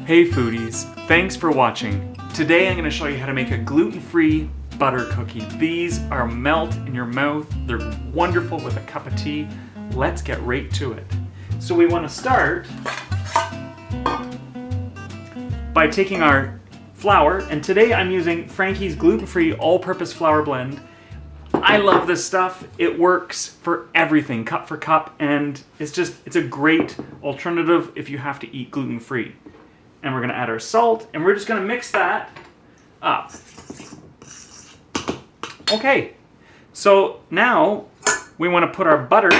Hey foodies, thanks for watching. Today I'm going to show you how to make a gluten-free butter cookie. These are melt in your mouth. They're wonderful with a cup of tea. Let's get right to it. So we want to start by taking our flour, and today I'm using Frankie's gluten-free all-purpose flour blend. I love this stuff. It works for everything, cup for cup, and it's a great alternative if you have to eat gluten-free. And we're gonna add our salt, and we're just gonna mix that up. Okay, so now we wanna put our butter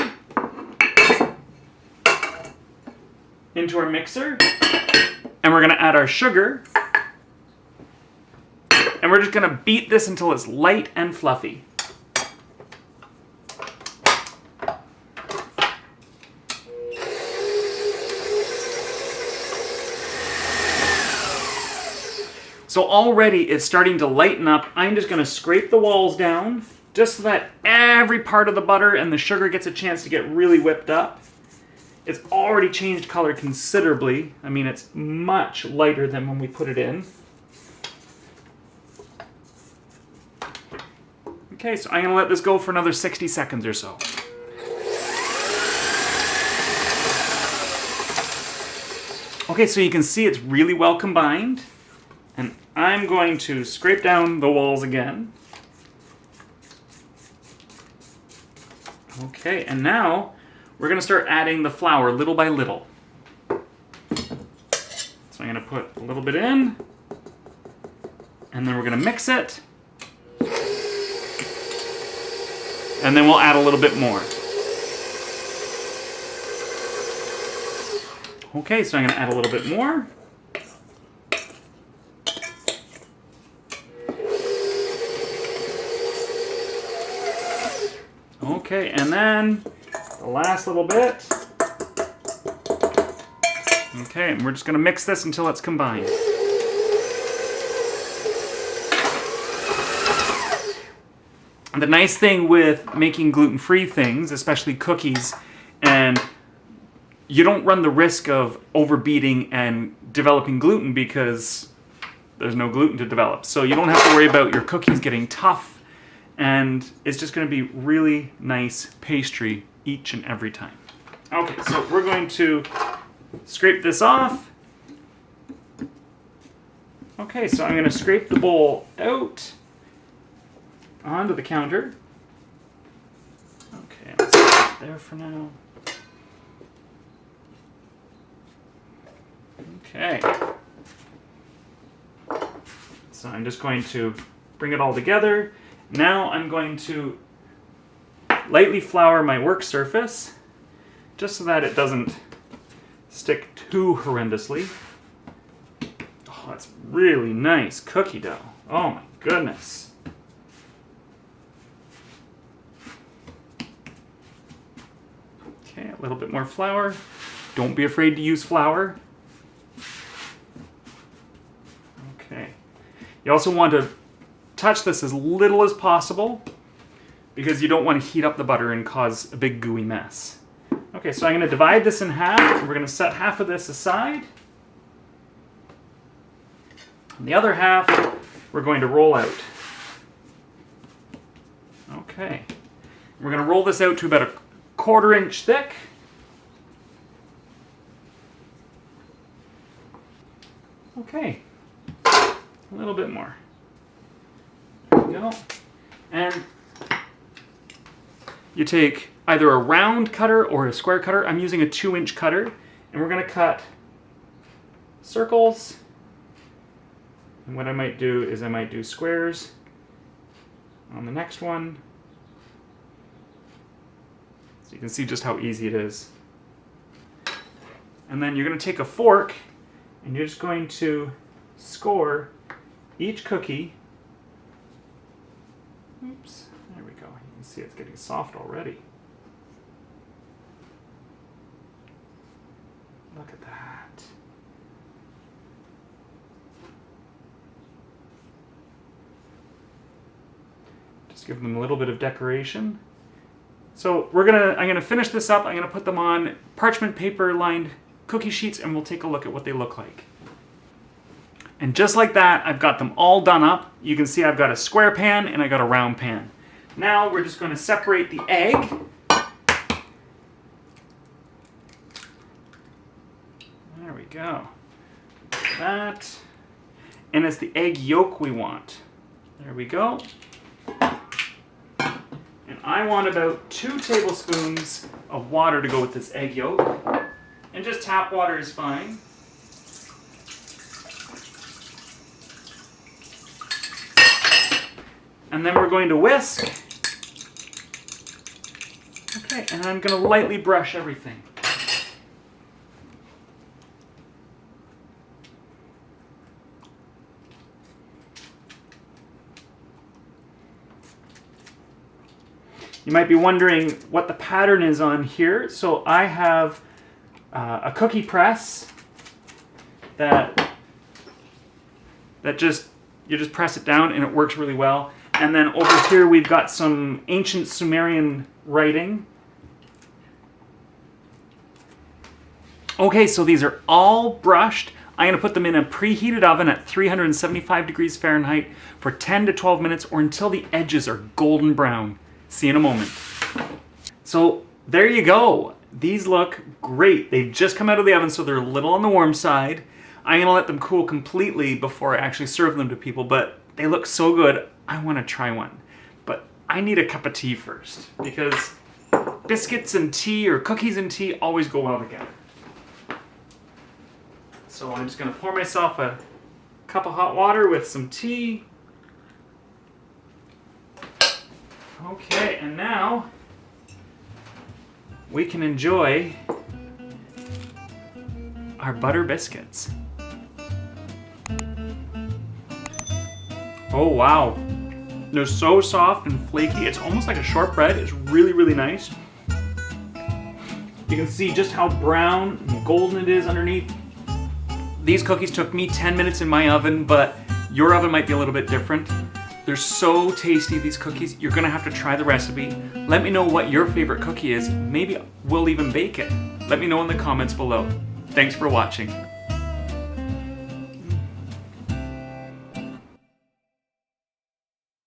into our mixer, and we're gonna add our sugar, and we're just gonna beat this until it's light and fluffy. So already it's starting to lighten up. I'm just gonna scrape the walls down just so that every part of the butter and the sugar gets a chance to get really whipped up. It's already changed color considerably. I mean, it's much lighter than when we put it in. Okay, so I'm gonna let this go for another 60 seconds or so. Okay, so you can see it's really well combined. And I'm going to scrape down the walls again. Okay, and now we're going to start adding the flour little by little. So I'm going to put a little bit in, and then we're going to mix it, and then we'll add a little bit more. Okay, so I'm going to add a little bit more. Okay, and then the last little bit. Okay, and we're just gonna mix this until it's combined. And the nice thing with making gluten-free things, especially cookies, and you don't run the risk of overbeating and developing gluten because there's no gluten to develop. So you don't have to worry about your cookies getting tough, and it's just going to be really nice pastry each and every time. Okay, so we're going to scrape this off. Okay, so I'm going to scrape the bowl out onto the counter. Okay, let's put it there for now. Okay. So I'm just going to bring it all together. Now I'm going to lightly flour my work surface, just so that it doesn't stick too horrendously. Oh, that's really nice cookie dough. Oh my goodness. Okay, a little bit more flour. Don't be afraid to use flour. Okay. You also want to touch this as little as possible because you don't want to heat up the butter and cause a big gooey mess. Okay, so I'm going to divide this in half. We're going to set half of this aside. And the other half we're going to roll out. Okay. We're going to roll this out to about a 1/4 inch thick. Okay. A little bit more. Go. And you take either a round cutter or a square cutter. I'm using a 2-inch cutter, and we're going to cut circles. And what I might do is I might do squares on the next one. So you can see just how easy it is. And then you're going to take a fork, and you're just going to score each cookie. Oops, there we go. You can see it's getting soft already. Look at that. Just give them a little bit of decoration. So I'm gonna finish this up. I'm gonna put them on parchment paper lined cookie sheets, and we'll take a look at what they look like. And just like that, I've got them all done up. You can see I've got a square pan and I got a round pan. Now we're just going to separate the egg. There we go. That. And it's the egg yolk we want. There we go. And I want about 2 tablespoons of water to go with this egg yolk. And just tap water is fine. And then we're going to whisk. Okay, and I'm going to lightly brush everything. You might be wondering what the pattern is on here. So I have a cookie press that you just press it down and it works really well. And then over here we've got some ancient Sumerian writing. Okay, so these are all brushed. I'm going to put them in a preheated oven at 375 degrees Fahrenheit for 10 to 12 minutes or until the edges are golden brown. See you in a moment. So there you go. These look great. They've just come out of the oven, so they're a little on the warm side. I'm going to let them cool completely before I actually serve them to people, but they look so good, I want to try one. But I need a cup of tea first, because biscuits and tea or cookies and tea always go well together. So I'm just going to pour myself a cup of hot water with some tea. Okay, and now we can enjoy our butter biscuits. Oh wow, they're so soft and flaky. It's almost like a shortbread. It's really, really nice. You can see just how brown and golden it is underneath. These cookies took me 10 minutes in my oven, but your oven might be a little bit different. They're so tasty, these cookies. You're gonna have to try the recipe. Let me know what your favorite cookie is. Maybe we'll even bake it. Let me know in the comments below. Thanks for watching.